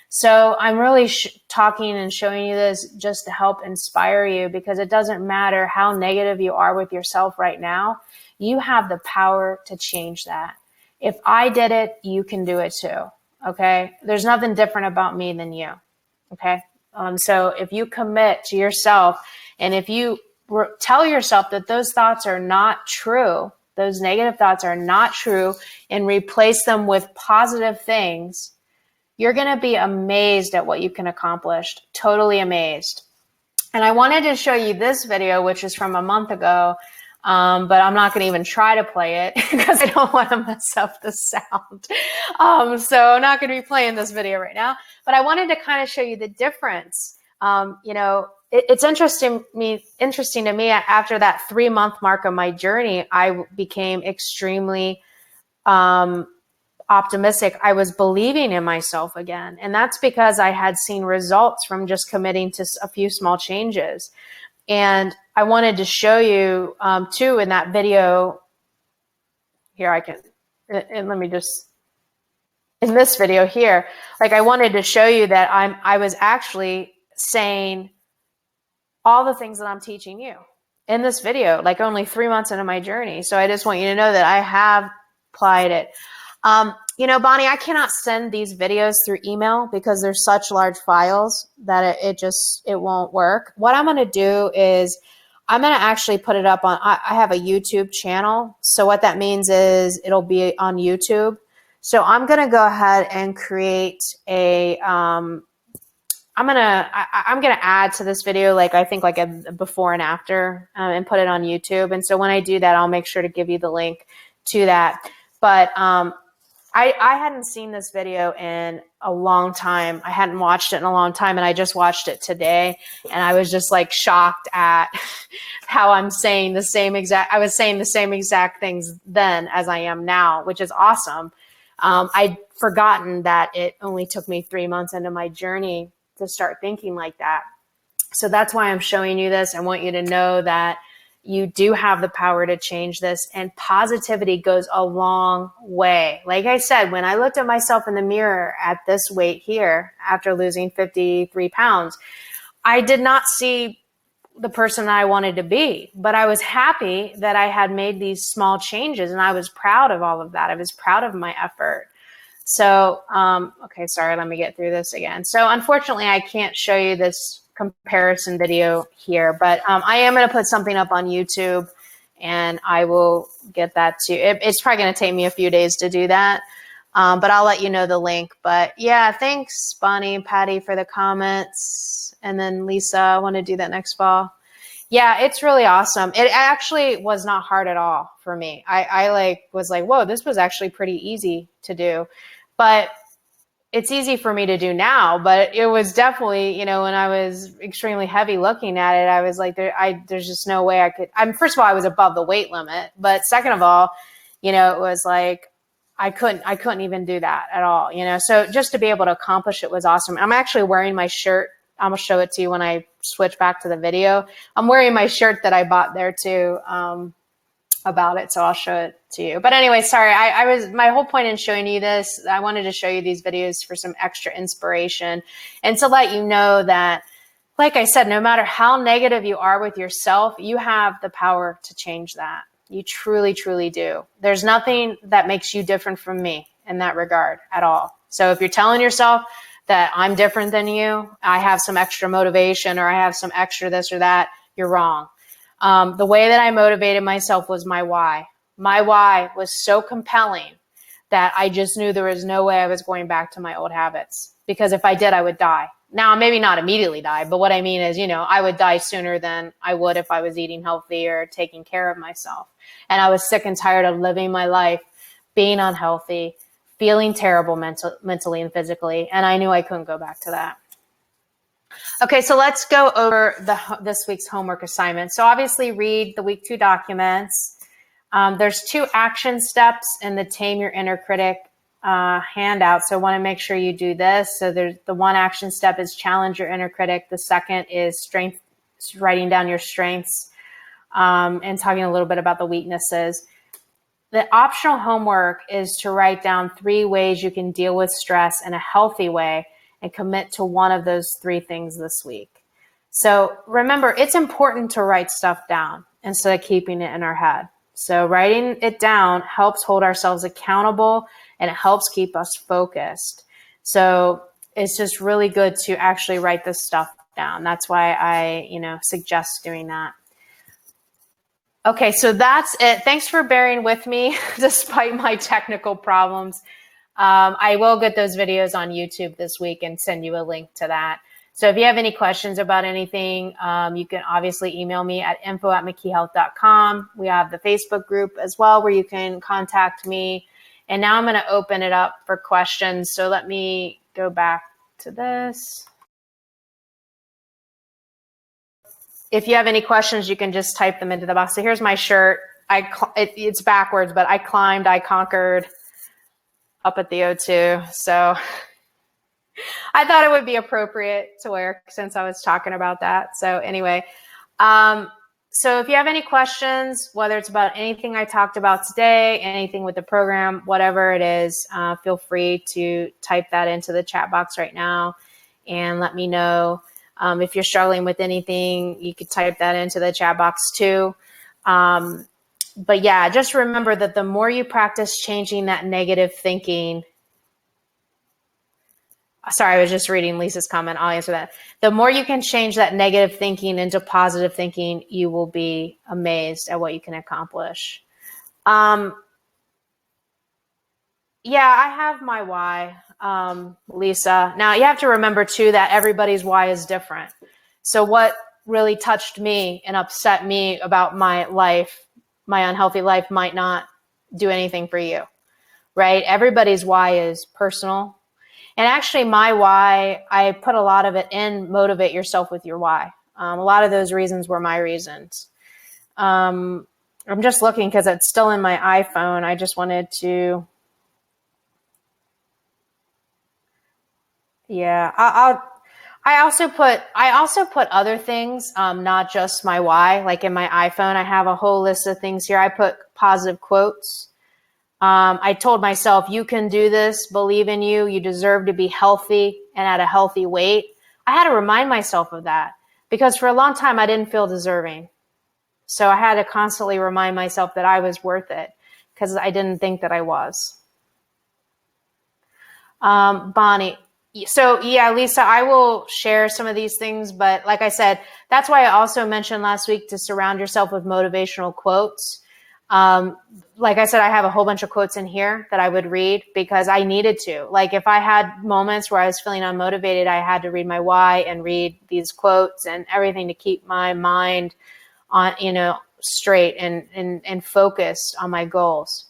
So I'm really talking and showing you this just to help inspire you, because it doesn't matter how negative you are with yourself right now. You have the power to change that. If I did it, you can do it too. Okay. There's nothing different about me than you. Okay. So if you commit to yourself, and if you tell yourself that those thoughts are not true, those negative thoughts are not true, and replace them with positive things, you're going to be amazed at what you can accomplish. Totally amazed. And I wanted to show you this video, which is from a month ago. But I'm not going to even try to play it because I don't want to mess up the sound. So I'm not going to be playing this video right now, but I wanted to kind of show you the difference. It's interesting to me after that 3-month mark of my journey, I became extremely, optimistic. I was believing in myself again. And that's because I had seen results from just committing to a few small changes. And I wanted to show you too in that video here, in this video here, like I wanted to show you that I was actually saying all the things that I'm teaching you in this video, like only 3 months into my journey. So I just want you to know that I have applied it. Bonnie, I cannot send these videos through email because they're such large files that it won't work. What I'm going to do is I'm going to actually put it up on, I have a YouTube channel. So what that means is it'll be on YouTube. So I'm going to go ahead and create I'm going to add to this video, I think a before and after, and put it on YouTube. And so when I do that, I'll make sure to give you the link to that. But, I hadn't seen this video in a long time. I hadn't watched it in a long time, and I just watched it today, and I was just shocked at how I was saying the same exact things then as I am now, which is awesome. I'd forgotten that it only took me 3 months into my journey to start thinking like that. So that's why I'm showing you this. I want you to know that you do have the power to change this, and positivity goes a long way. Like I said, when I looked at myself in the mirror at this weight here after losing 53 pounds, I did not see the person that I wanted to be, but I was happy that I had made these small changes, and I was proud of all of that. I was proud of my effort. So, okay, sorry, let me get through this again. So unfortunately, I can't show you this comparison video here, but I am going to put something up on YouTube, and I will get that to you. It's probably going to take me a few days to do that, but I'll let you know the link. But yeah, thanks, Bonnie and Patty, for the comments. And then Lisa, I want to do that next fall. Yeah, it's really awesome. It actually was not hard at all for me. I was like, whoa, this was actually pretty easy to do. But it's easy for me to do now, but it was definitely, when I was extremely heavy looking at it, I was like, there's just no way I could. First of all, I was above the weight limit, but second of all, it was like, I couldn't even do that at all, So just to be able to accomplish it was awesome. I'm actually wearing my shirt. I'm gonna show it to you when I switch back to the video. I'm wearing my shirt that I bought there too. About it, so I'll show it to you. But anyway, sorry, my whole point in showing you this, I wanted to show you these videos for some extra inspiration and to let you know that, like I said, no matter how negative you are with yourself, you have the power to change that. You truly, truly do. There's nothing that makes you different from me in that regard at all. So if you're telling yourself that I'm different than you, I have some extra motivation, or I have some extra this or that, you're wrong. The way that I motivated myself was my why. My why was so compelling that I just knew there was no way I was going back to my old habits, because if I did, I would die. Now, maybe not immediately die, but what I mean is, I would die sooner than I would if I was eating healthy or taking care of myself. And I was sick and tired of living my life being unhealthy, feeling terrible mentally and physically, and I knew I couldn't go back to that. Okay, so let's go over this week's homework assignment. So obviously read the week 2 documents. There's 2 action steps in the Tame Your Inner Critic handout. So I want to make sure you do this. So there's the 1 action step is challenge your inner critic. The second is writing down your strengths and talking a little bit about the weaknesses. The optional homework is to write down 3 ways you can deal with stress in a healthy way and commit to one of those 3 things this week. So remember, it's important to write stuff down instead of keeping it in our head. So writing it down helps hold ourselves accountable, and it helps keep us focused. So it's just really good to actually write this stuff down. That's why I, suggest doing that. Okay, so that's it. Thanks for bearing with me despite my technical problems. I will get those videos on YouTube this week and send you a link to that. So if you have any questions about anything, you can obviously email me at info@mckeehealth.com. We have the Facebook group as well where you can contact me. And now I'm going to open it up for questions. So let me go back to this. If you have any questions, you can just type them into the box. So here's my shirt. It's backwards, but I climbed, I conquered up at the O2. So I thought it would be appropriate to wear since I was talking about that. So anyway, so if you have any questions, whether it's about anything I talked about today, anything with the program, whatever it is, feel free to type that into the chat box right now and let me know. If you're struggling with anything, you could type that into the chat box too. But yeah, just remember that the more you practice changing that negative thinking, sorry, I was just reading Lisa's comment. I'll answer that. The more you can change that negative thinking into positive thinking, you will be amazed at what you can accomplish. Yeah, I have my why, Lisa. Now, you have to remember, too, that everybody's why is different. So what really touched me and upset me about my life, my unhealthy life, might not do anything for you, right? Everybody's why is personal. And actually, my why, I put a lot of it in motivate yourself with your why. A lot of those reasons were my reasons. I'm just looking because it's still in my iPhone. I just wanted to... Yeah, I also put other things, not just my why. Like in my iPhone, I have a whole list of things here. I put positive quotes. I told myself, you can do this, believe in you, you deserve to be healthy and at a healthy weight. I had to remind myself of that because for a long time I didn't feel deserving. So I had to constantly remind myself that I was worth it because I didn't think that I was. Bonnie. So yeah, Lisa, I will share some of these things, but like I said, that's why I also mentioned last week to surround yourself with motivational quotes. Like I said, I have a whole bunch of quotes in here that I would read because I needed to. Like if I had moments where I was feeling unmotivated, I had to read my why and read these quotes and everything to keep my mind on, straight and focused on my goals.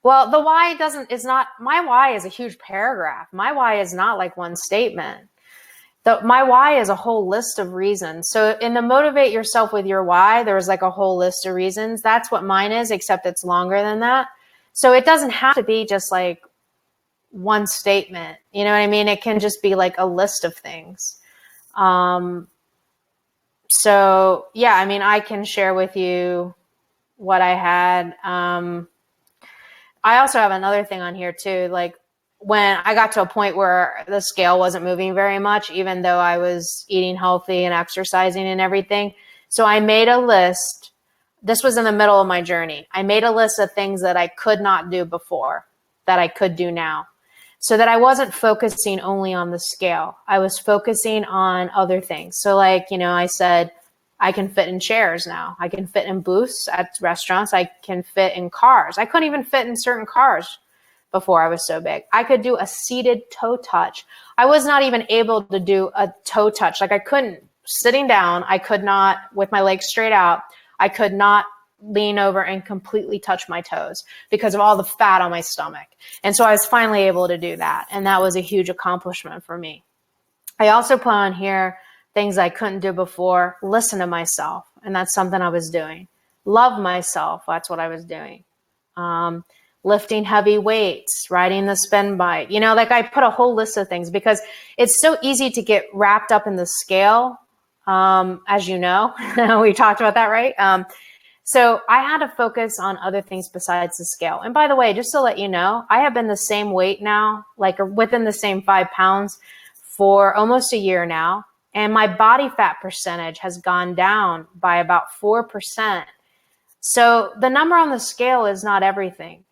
Well, the why is not, my why is a huge paragraph. My why is not like one statement. My why is a whole list of reasons. So in the motivate yourself with your why, there's like a whole list of reasons. That's what mine is, except it's longer than that. So it doesn't have to be just like one statement. You know what I mean? It can just be like a list of things. So yeah, I mean, I can share with you what I had. I also have another thing on here too. Like when I got to a point where the scale wasn't moving very much, even though I was eating healthy and exercising and everything. So I made a list. This was in the middle of my journey. I made a list of things that I could not do before that I could do now, so that I wasn't focusing only on the scale. I was focusing on other things. So like, I said, I can fit in chairs now. I can fit in booths at restaurants. I can fit in cars. I couldn't even fit in certain cars before I was so big. I could do a seated toe touch. I was not even able to do a toe touch. Like I couldn't, sitting down, I could not, with my legs straight out, I could not lean over and completely touch my toes because of all the fat on my stomach. And so I was finally able to do that. And that was a huge accomplishment for me. I also put on here things I couldn't do before. Listen to myself. And that's something I was doing. Love myself. That's what I was doing. Lifting heavy weights, riding the spin bike. Like I put a whole list of things because it's so easy to get wrapped up in the scale. As you know, we talked about that, right? So I had to focus on other things besides the scale. And by the way, just to let you know, I have been the same weight now, like within the same 5 pounds for almost a year now. And my body fat percentage has gone down by about 4%. So the number on the scale is not everything.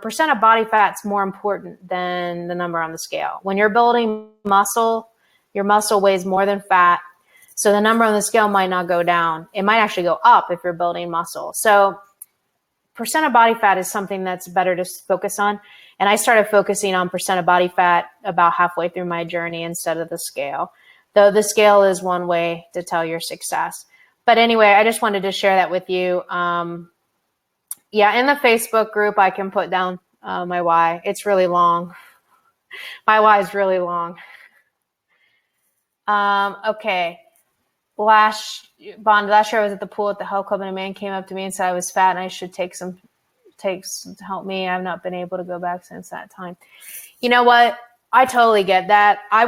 Percent of body fat's more important than the number on the scale. When you're building muscle, your muscle weighs more than fat. So the number on the scale might not go down. It might actually go up if you're building muscle. So percent of body fat is something that's better to focus on. And I started focusing on percent of body fat about halfway through my journey instead of the scale. Though the scale is one way to tell your success. But anyway, I just wanted to share that with you. Yeah, in the Facebook group, I can put down my why. It's really long. My why is really long. Okay. Last year I was at the pool at the health club and a man came up to me and said I was fat and I should take some to help me. I've not been able to go back since that time. You know what? I totally get that. I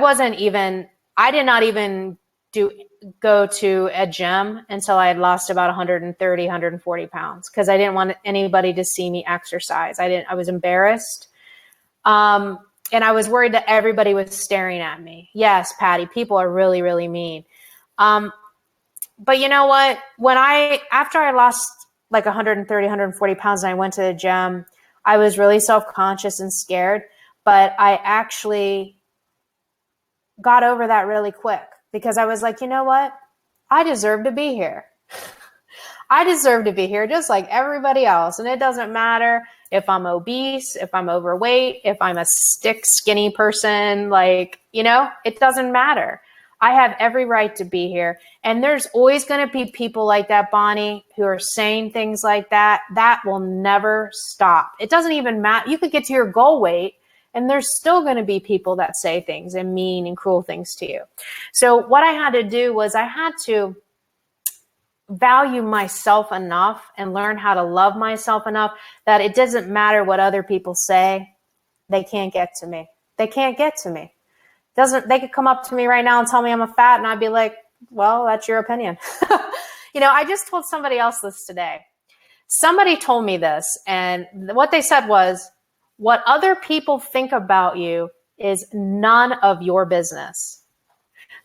did not even go to a gym until I had lost about 130, 140 pounds because I didn't want anybody to see me exercise. I was embarrassed. And I was worried that everybody was staring at me. Yes, Patty, people are really, really mean. But you know what? After I lost like 130, 140 pounds and I went to the gym, I was really self-conscious and scared, but I actually got over that really quick because I was like, you know what? I deserve to be here. I deserve to be here just like everybody else. And it doesn't matter if I'm obese, if I'm overweight, if I'm a skinny person, it doesn't matter. I have every right to be here. And there's always going to be people like that, Bonnie, who are saying things like that. That will never stop. It doesn't even matter. You could get to your goal weight and there's still going to be people that say things and mean and cruel things to you. So what I had to do was I had to value myself enough and learn how to love myself enough that it doesn't matter what other people say. They can't get to me. They can't get to me. They could come up to me right now and tell me I'm a fat, and I'd be like, well, that's your opinion. I just told somebody else this today. Somebody told me this, and what they said was, what other people think about you is none of your business.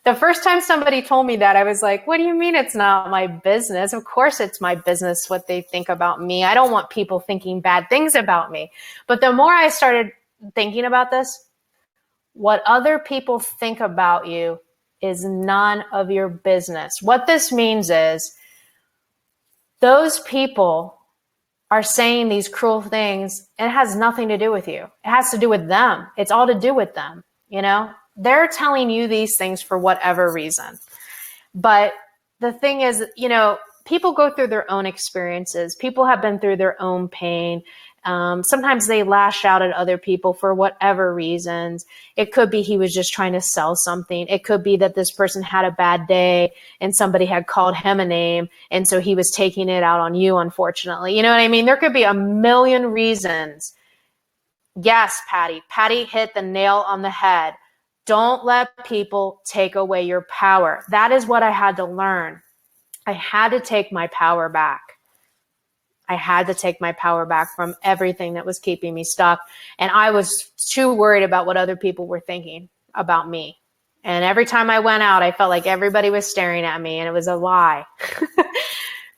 The first time somebody told me that, I was like, what do you mean it's not my business? Of course it's my business what they think about me. I don't want people thinking bad things about me. But the more I started thinking about this, what other people think about you is none of your business. What this means is those people are saying these cruel things, and it has nothing to do with you. It has to do with them. It's all to do with them, They're telling you these things for whatever reason. But the thing is, people go through their own experiences. People have been through their own pain. Sometimes they lash out at other people for whatever reasons. It could be he was just trying to sell something. It could be that this person had a bad day and somebody had called him a name, and so he was taking it out on you, unfortunately. You know what I mean? There could be a million reasons. Yes, Patty. Patty hit the nail on the head. Don't let people take away your power. That is what I had to learn. I had to take my power back. I had to take my power back from everything that was keeping me stuck. And I was too worried about what other people were thinking about me. And every time I went out, I felt like everybody was staring at me, and it was a lie.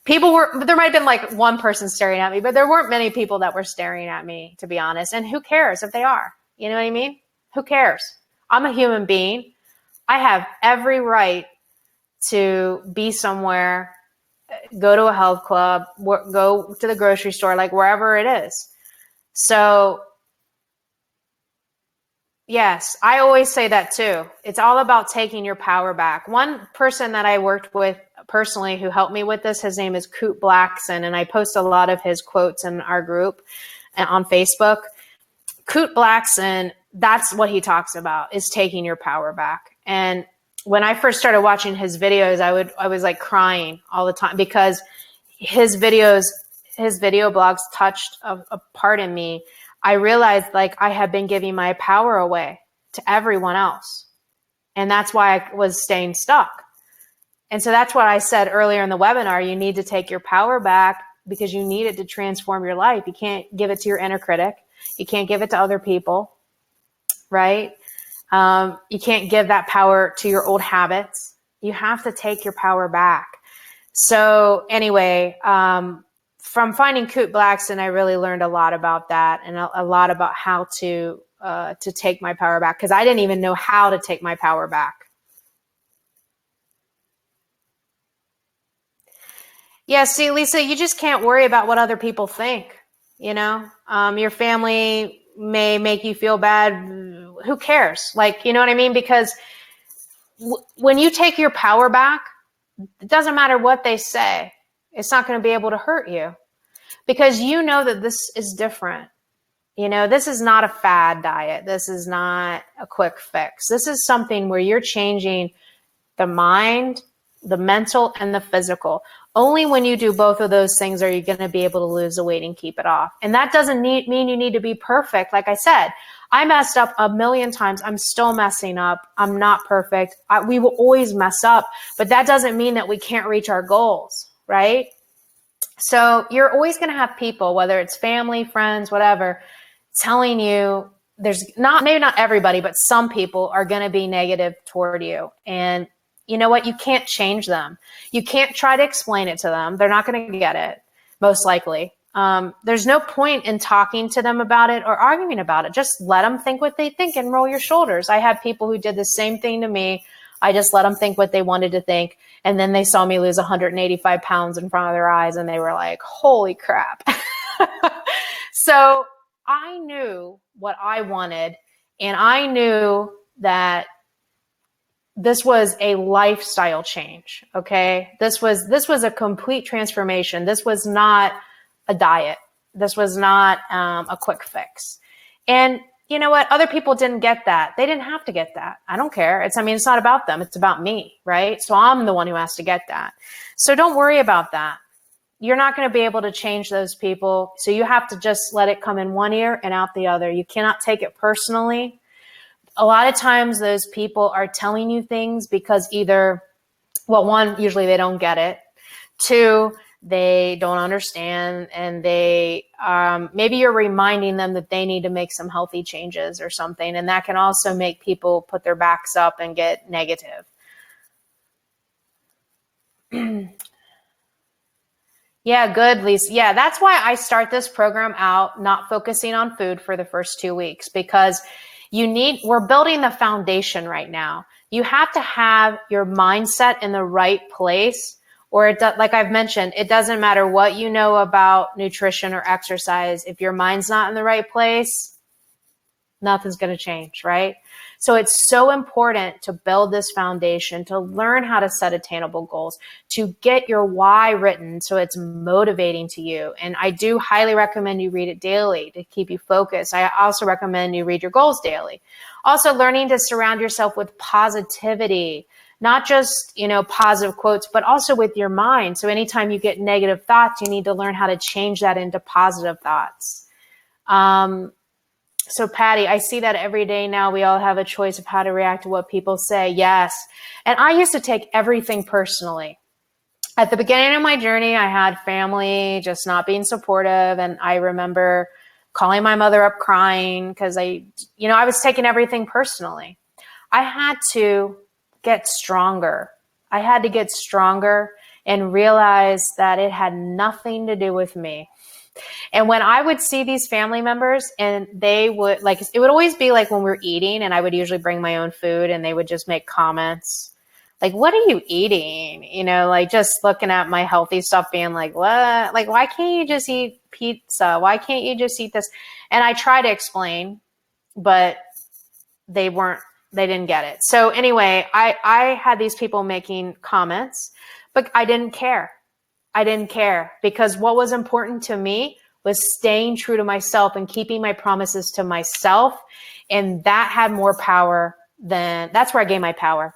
There might have been like one person staring at me, but there weren't many people that were staring at me, to be honest. And who cares if they are? You know what I mean? Who cares? I'm a human being. I have every right to be somewhere, go to a health club, go to the grocery store, like wherever it is. So yes, I always say that too. It's all about taking your power back. One person that I worked with personally who helped me with this, his name is Coot Blackson, and I post a lot of his quotes in our group on Facebook. Coot Blackson, that's what he talks about, is taking your power back. And when I first started watching his videos, I was like crying all the time, because his video blogs touched a part in me. I realized like I had been giving my power away to everyone else. And that's why I was staying stuck. And so that's what I said earlier in the webinar. You need to take your power back because you need it to transform your life. You can't give it to your inner critic. You can't give it to other people, right? You can't give that power to your old habits. You have to take your power back. So anyway, from finding Coot Blackson, I really learned a lot about that, and a lot about how to take my power back, because I didn't even know how to take my power back. Yeah, see, Lisa, you just can't worry about what other people think. Your family may make you feel bad. Who cares? Like, you know what I mean? Because when you take your power back, it doesn't matter what they say. It's not going to be able to hurt you, because you know that this is different. This is not a fad diet. This is not a quick fix. This is something where you're changing the mind, the mental, and the physical. Only when you do both of those things are you going to be able to lose the weight and keep it off. And that doesn't mean you need to be perfect. Like I said, I messed up a million times. I'm still messing up. I'm not perfect. We will always mess up, but that doesn't mean that we can't reach our goals, right? So you're always going to have people, whether it's family, friends, whatever, telling you maybe not everybody, but some people are going to be negative toward you. And you know what? You can't change them. You can't try to explain it to them. They're not going to get it, most likely. There's no point in talking to them about it or arguing about it. Just let them think what they think and roll your shoulders. I had people who did the same thing to me. I just let them think what they wanted to think. And then they saw me lose 185 pounds in front of their eyes, and they were like, holy crap. So I knew what I wanted, and I knew that this was a lifestyle change. Okay. This was a complete transformation. This was not a diet. This was not a quick fix. And you know what? Other people didn't get that. They didn't have to get that. I don't care. It's not about them. It's about me. Right. So I'm the one who has to get that. So don't worry about that. You're not going to be able to change those people. So you have to just let it come in one ear and out the other. You cannot take it personally. a lot of times those people are telling you things because either, well, one, usually they don't get it. Two, they don't understand, and they maybe you're reminding them that they need to make some healthy changes or something, and that can also make people put their backs up and get negative. Yeah, good, Lisa. Yeah, that's why I start this program out not focusing on food for the first 2 weeks, because we're building the foundation right now. You have to have your mindset in the right place, or like I've mentioned, it doesn't matter what you know about nutrition or exercise. If your mind's not in the right place, nothing's going to change, right? So it's so important to build this foundation, to learn how to set attainable goals, to get your why written so it's motivating to you. And I do highly recommend you read it daily to keep you focused. I also recommend you read your goals daily. Also, learning to surround yourself with positivity, not just, positive quotes, but also with your mind. So anytime you get negative thoughts, you need to learn how to change that into positive thoughts. So Patty, I see that every day now we all have a choice of how to react to what people say. Yes. And I used to take everything personally. At the beginning of my journey, I had family just not being supportive. And I remember calling my mother up crying because I was taking everything personally. I had to get stronger. I had to get stronger and realize that it had nothing to do with me. And when I would see these family members and they would it would always be like when we're eating and I would usually bring my own food and they would just make comments like, what are you eating? Just looking at my healthy stuff being like, what? Like, why can't you just eat pizza? Why can't you just eat this? And I try to explain, but they didn't get it. So anyway, I had these people making comments, but I didn't care. I didn't care because what was important to me was staying true to myself and keeping my promises to myself. And that had more power that's where I gained my power.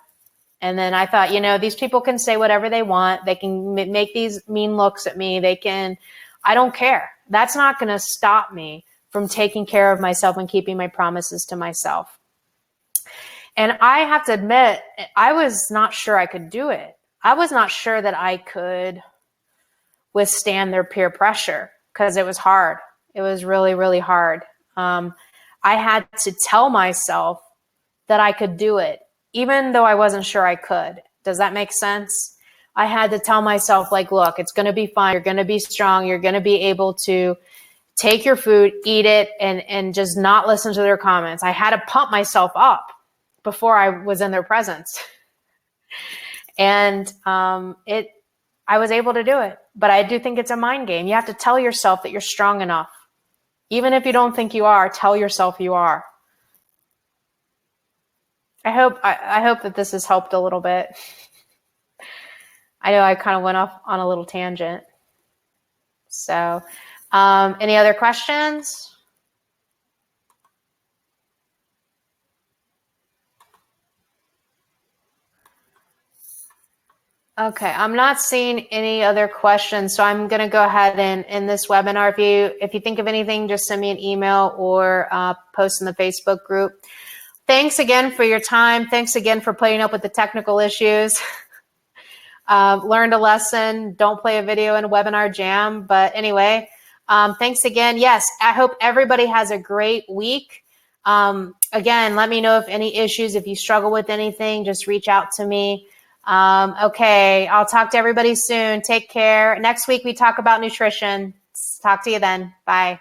And then I thought, these people can say whatever they want. They can make these mean looks at me. I don't care. That's not going to stop me from taking care of myself and keeping my promises to myself. And I have to admit, I was not sure I could do it. I was not sure that I could withstand their peer pressure because it was hard. It was really, really hard. I had to tell myself that I could do it, even though I wasn't sure I could. Does that make sense? I had to tell myself, look, it's going to be fine. You're going to be strong. You're going to be able to take your food, eat it, and just not listen to their comments. I had to pump myself up before I was in their presence. And I was able to do it. But I do think it's a mind game. You have to tell yourself that you're strong enough. Even if you don't think you are, tell yourself you are. I hope that this has helped a little bit. I know I kind of went off on a little tangent. So, any other questions? Okay, I'm not seeing any other questions, so I'm going to go ahead and end this webinar. If you think of anything, just send me an email or post in the Facebook group. Thanks again for your time. Thanks again for putting up with the technical issues. Learned a lesson. Don't play a video in a webinar jam. But anyway, thanks again. Yes, I hope everybody has a great week. Again, let me know if any issues, if you struggle with anything, just reach out to me. Okay, I'll talk to everybody soon. Take care. Next week, we talk about nutrition. Talk to you then. Bye.